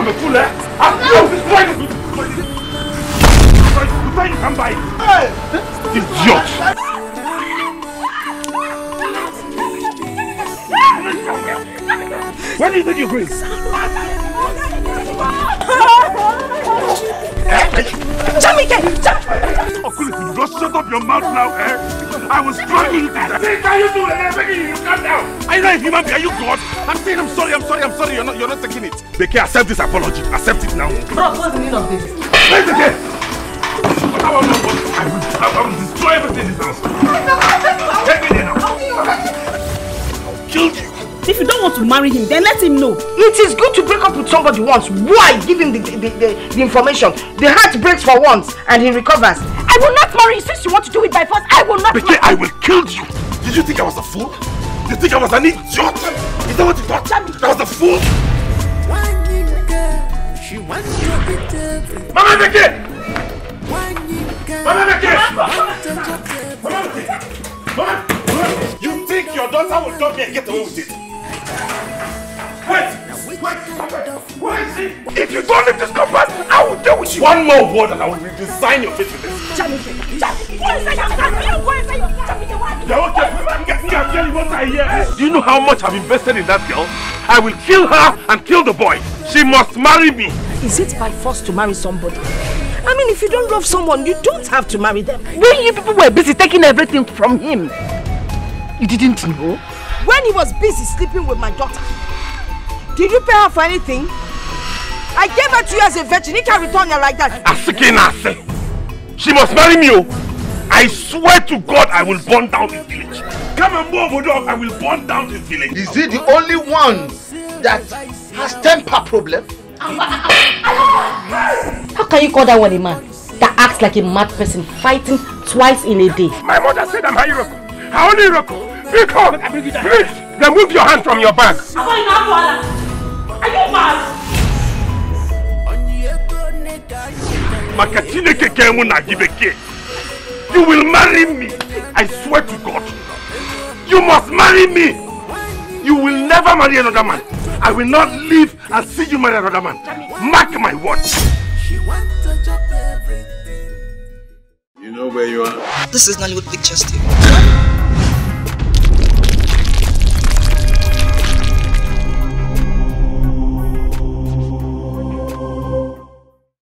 I'm a fool, eh? Why you come by? Hey! Idiot! Where do you think you're going? Jamike! You just shut up your mouth now, eh? I was struggling with that. How you doing? I'm begging you, calm down. Are you not a human being? Are you God? I'm saying I'm sorry. You're not taking it. Dikeh, accept this apology. Accept it now. Bro, what's the meaning of this? Where's Dikeh? I will destroy everything in this house. Get me there now. I'll kill you. If you don't want to marry him, then let him know. It is good to break up with somebody once. Why? Give him the information. The heart breaks for once and he recovers. I will not marry you since you want to do it by force. I will not marry you. I will kill you. Did you think I was a fool? You think I was an idiot? Is that what you thought? I was a fool? Mama Dikeh! Mama Dikeh! Mama! You think your daughter will come here and get away with it? Wait! If you don't leave this compound, I will deal with you. One more word and I will redesign your face with this. Do you know how much I've invested in that girl? I will kill her and kill the boy. She must marry me. Is it by force to marry somebody? I mean, if you don't love someone, you don't have to marry them. When you people were busy taking everything from him, you didn't know? When he was busy sleeping with my daughter, did you pay her for anything? I gave her to you as a virgin. You can't return her like that. Asikinase. She must marry me. I swear to God I will burn down this village. Come and move, dog. I will burn down this village. Is he the only one that has temper problem? How can you call that one a man that acts like a mad person fighting twice in a day? My mother said I'm Hiroko. How only Hiroko? Because, please, remove your hand from your bag. Are you mad? You will marry me. I swear to God. You must marry me. You will never marry another man. I will not live and see you marry another man. Mark my words. You know where you are? This is Nollywood Pictures TV.